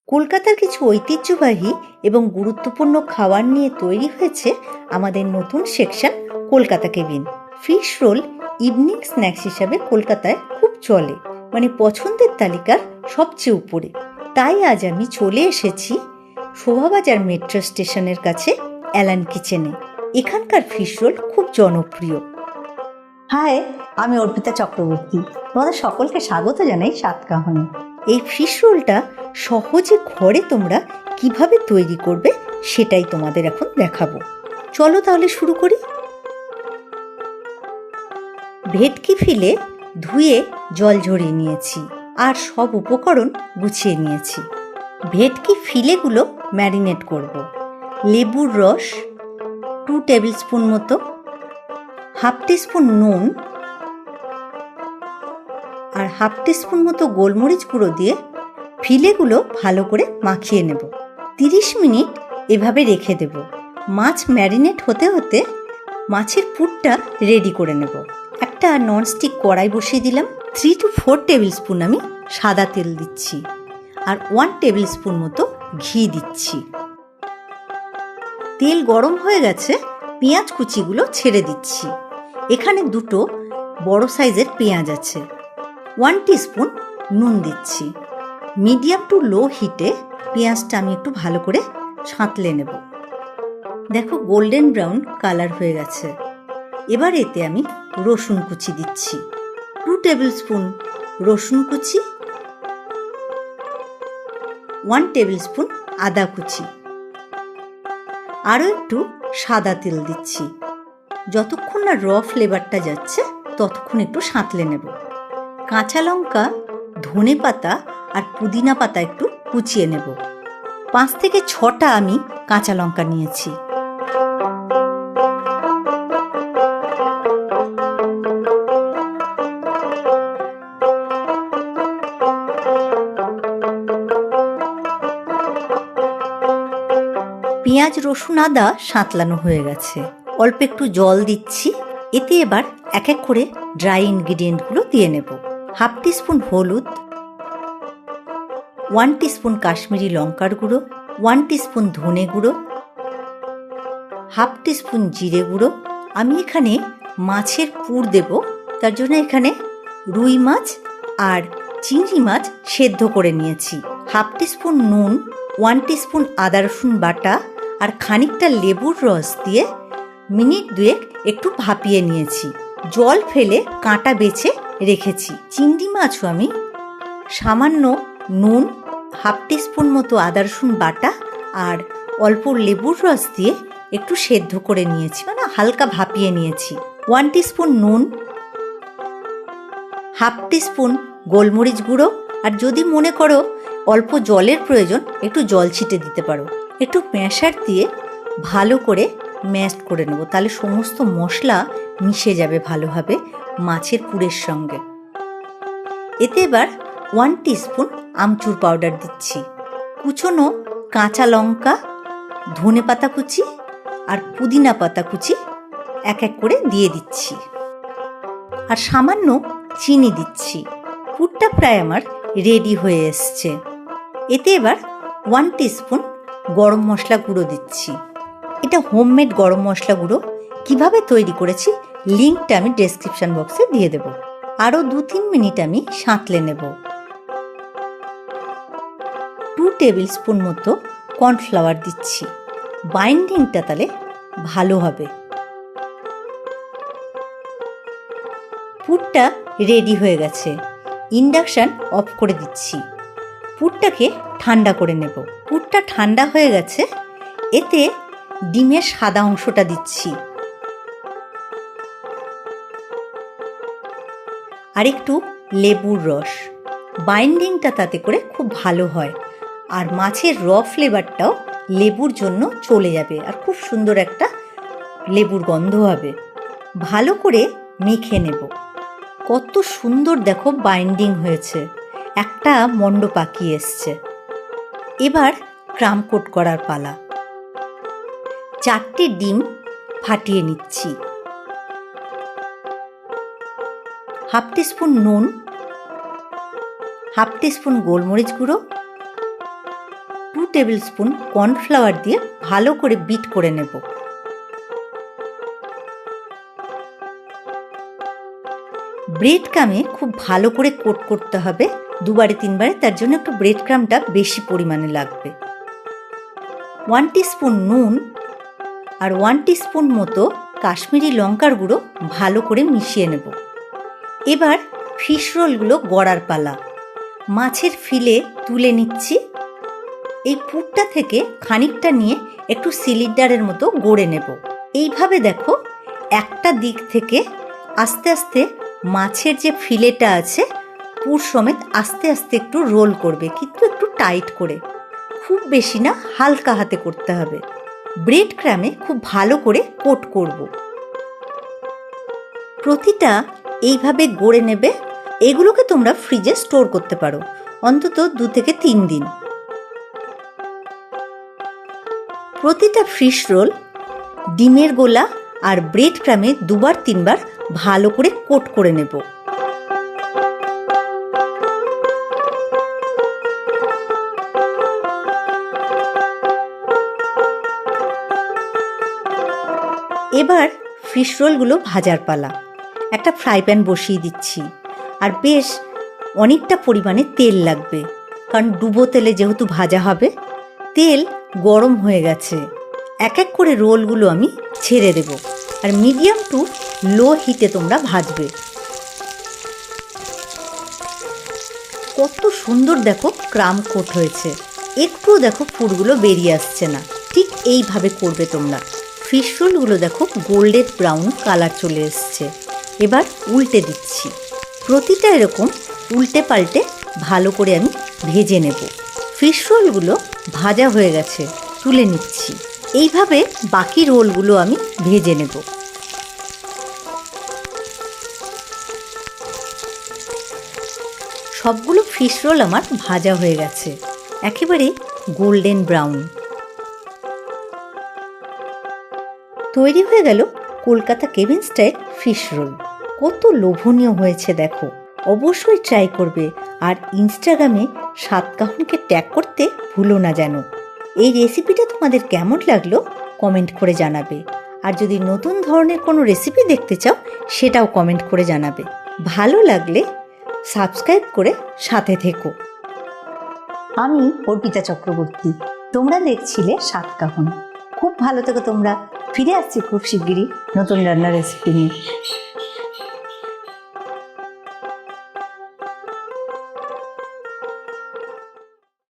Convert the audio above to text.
কলকাতার কিছু ঐতিহ্যবাহী এবং গুরুত্বপূর্ণ খাবার নিয়ে তৈরি হয়েছে আমাদের নতুন section Kolkata cabin. Fish role evening snacks হিসাবে কলকাতায় খুব চলে, মানে পছন্দের তালিকার সবচেয়ে উপরে। তাই আজ আমি চলে এসেছি শোভাবাজার মেট্রো স্টেশনের কাছে অ্যালান কিচেনে। এখানকার ফিশ রোল খুব জনপ্রিয়। হাই, আমি অর্পিতা চক্রবর্তী। তোমাদের সকলকে স্বাগত জানাই সাতকাহনে। এই ফিশ রোলটা সহজে ঘরে তোমরা কিভাবে তৈরি করবে সেটাই তোমাদের এখন দেখাবো। চলো তাহলে শুরু করি। ভেটকি ফিলে ধুয়ে জল ঝরিয়ে নিয়েছি আর সব উপকরণ গুছিয়ে নিয়েছি। ভেটকি ফিলেগুলো ম্যারিনেট করব। লেবুর রস 2 টেবিল স্পুন মতো, হাফ টিস্পুন নুন আর হাফ টিস্পুন মতো গোলমরিচ গুঁড়ো দিয়ে ফিলেগুলো ভালো করে মাখিয়ে নেব। 30 মিনিট এভাবে রেখে দেব। মাছ ম্যারিনেট হতে হতে মাছের পুরটা রেডি করে নেব। একটা ননস্টিক কড়াই বসিয়ে দিলাম। 3 to 4 টেবিল স্পুন আমি সাদা তেল দিচ্ছি আর 1 টেবিল স্পুন মতো ঘি দিচ্ছি। তেল গরম হয়ে গেছে, পেঁয়াজ কুচিগুলো ছেড়ে দিচ্ছি। এখানে 2 বড় সাইজের পেঁয়াজ আছে। 1 টিস্পুন নুন দিচ্ছি। মিডিয়াম টু লো হিটে পেঁয়াজটা আমি একটু ভালো করে ছাঁতলে নেব। দেখো গোল্ডেন ব্রাউন কালার হয়ে গেছে। এবার এতে আমি রসুন কুচি দিচ্ছি। 2 টেবিল স্পুন রসুন কুচি, 1 টেবিল স্পুন আদা কুচি। আরও একটু সাদা তেল দিচ্ছি। যতক্ষণ না র ফ্লেভারটা যাচ্ছে ততক্ষণ একটু সাঁতলে নেব। কাঁচা লঙ্কা, ধনে পাতা আর পুদিনা পাতা একটু কুচিয়ে নেব। 5 থেকে 6টা আমি কাঁচা লঙ্কা নিয়েছি। পেঁয়াজ, রসুন, আদা সাঁতলানো হয়ে গেছে। অল্প একটু জল দিচ্ছি। এতে এবার এক এক করে ড্রাই ইনগ্রিডিয়েন্টগুলো দিয়ে নেব। হাফ টিস্পুন হলুদ, 1 টিস্পুন কাশ্মীরি লঙ্কার গুঁড়ো, 1 টিস্পুন ধনে গুঁড়ো, হাফ টিস্পুন জিরে গুঁড়ো। আমি এখানে মাছের পুর দেব, তার জন্য এখানে রুই মাছ আর চিংড়ি মাছ সেদ্ধ করে নিয়েছি। হাফ টিস্পুন নুন, 1 টিস্পুন আদা রসুন বাটা আর খানিকটা লেবুর রস দিয়ে মিনিট 2 একটু ভাপিয়ে নিয়েছি। জল ফেলে কাঁটা বেছে রেখেছি। চিংড়ি মাছও আমি সামান্য নুন, হাফ টিস্পুন মতো আদা রসুন বাটা আর অল্প লেবুর রস দিয়ে একটু সেদ্ধ করে নিয়েছি, মানে হালকা ভাপিয়ে নিয়েছি। 1 টিস্পুন নুন, হাফ টিস্পুন গোলমরিচ গুঁড়ো, আর যদি মনে করো অল্প জলের প্রয়োজন একটু জল ছিটে দিতে পারো। একটু ম্যাশার দিয়ে ভালো করে ম্যাশ করে নেব, তাহলে সমস্ত মশলা মিশে যাবে ভালোভাবে মাছের পুরের সঙ্গে। এতে এবার 1 টিস্পুন আমচুর পাউডার দিচ্ছি। কুচনো কাঁচা লঙ্কা, ধনে পাতা কুচি আর পুদিনা পাতা কুচি এক এক করে দিয়ে দিচ্ছি আর সামান্য চিনি দিচ্ছি। পুরটা প্রায় আমার রেডি হয়ে এসছে। এতে এবার 1 টিস্পুন গরম মশলা গুঁড়ো দিচ্ছি। এটা হোমমেড গরম মশলা গুঁড়ো। কিভাবে তৈরি করেছি লিঙ্কটা আমি ডেসক্রিপশন বক্সে দিয়ে দেব। আরও 2-3 মিনিট আমি সাঁতলে নেব। 2 টেবিল স্পুন মতো কর্নফ্লাওয়ার দিচ্ছি। বাইন্ডিংটা তাহলে ভালো হবে। পুরটা রেডি হয়ে গেছে। ইন্ডাকশন অফ করে দিচ্ছি। পুরটাকে ঠান্ডা করে নেব। পুরটা ঠান্ডা হয়ে গেছে। এতে ডিমের সাদা অংশটা দিচ্ছি আর একটু লেবুর রস। বাইন্ডিংটা তাতে করে খুব ভালো হয় আর মাছের র ফ্লেভারটাও লেবুর জন্য চলে যাবে আর খুব সুন্দর একটা লেবুর গন্ধ হবে। ভালো করে মেখে নেব। কত সুন্দর দেখো বাইন্ডিং হয়েছে, একটা মণ্ড পাকিয়ে এসছে। এবার ক্রাম কোট করার পালা। 4টে ডিম ফাটিয়ে নিচ্ছি। হাফ টিস্পুন নুন, হাফ টিস্পুন গোলমরিচ গুঁড়ো, টেবিল স্পুন কর্নফ্লাওয়ার দিয়ে ভালো করে বিট করে নেব। ব্রেড ক্রামে খুব ভালো করে কোট করতে হবে, 2-3 তার জন্য একটু ব্রেড ক্রামটা বেশি পরিমাণে লাগবে। 1 টিস্পুন নুন আর 1 টিস্পুন মতো কাশ্মীরি লঙ্কার গুঁড়ো ভালো করে মিশিয়ে নেব। এবার ফিশ রোলগুলো গড়ার পালা। মাছের ফিলে তুলে নিচ্ছি। এই পুরটা থেকে খানিকটা নিয়ে একটু সিলিন্ডারের মতো গড়ে নেব। এইভাবে দেখো একটা দিক থেকে আস্তে আস্তে মাছের যে ফিলেটা আছে পুর সমেত আস্তে আস্তে একটু রোল করবে, কিন্তু একটু টাইট করে, খুব বেশি না, হালকা হাতে করতে হবে। ব্রেড ক্রামে খুব ভালো করে কোট করব। প্রতিটা এইভাবে গড়ে নেবে। এগুলোকে তোমরা ফ্রিজে স্টোর করতে পারো অন্তত 2 থেকে 3 দিন। প্রতিটা ফিশ রোল ডিমের গোলা আর ব্রেড ক্রামে 2-3 ভালো করে কোট করে নেব। এবার ফিশ রোলগুলো ভাজার পালা। একটা ফ্রাই প্যান বসিয়ে দিচ্ছি, আর বেশ অনেকটা পরিমাণে তেল লাগবে, কারণ ডুবো তেলে যেহেতু ভাজা হবে। তেল গরম হয়ে গেছে। এক এক করে রোলগুলো আমি ছেড়ে দেব, আর মিডিয়াম টু লো হিটে তোমরা ভাজবে। কত সুন্দর দেখো ক্রাম কোট হয়েছে, একটু দেখো পুরগুলো বেরিয়ে আসছে না। ঠিক এইভাবে করবে তোমরা। ফিশ রোলগুলো দেখো গোল্ডেন ব্রাউন কালার চলে এসছে। এবার উল্টে দিচ্ছি। প্রতিটা এরকম উল্টে পাল্টে ভালো করে আমি ভেজে নেব। ফিশ রোলগুলো ভাজা হয়ে গেছে, তুলে নিচ্ছি। এইভাবে বাকি রোলগুলো আমি ভেজে নেব। সবগুলো ফিশ রোল আমার ভাজা হয়ে গেছে, একেবারে গোল্ডেন ব্রাউন। তৈরি হয়ে গেল Kolkata cabin style fish role. কত লোভনীয় হয়েছে দেখো। অবশ্যই ট্রাই করবে, আর ইনস্টাগ্রামে সাতকাহনকে ট্যাগ করতে ভুলো না যেন। এই রেসিপিটা তোমাদের কেমন লাগলো কমেন্ট করে জানাবে, আর যদি নতুন ধরনের কোনো রেসিপি দেখতে চাও সেটাও কমেন্ট করে জানাবে। ভালো লাগলে সাবস্ক্রাইব করে সাথে থেকো। আমি অর্পিতা চক্রবর্তী, তোমরা দেখছিলে সাতকাহন। খুব ভালো থেকো তোমরা। ফিরে আসছি খুব শিগগিরই নতুন রান্নার রেসিপি নিয়ে।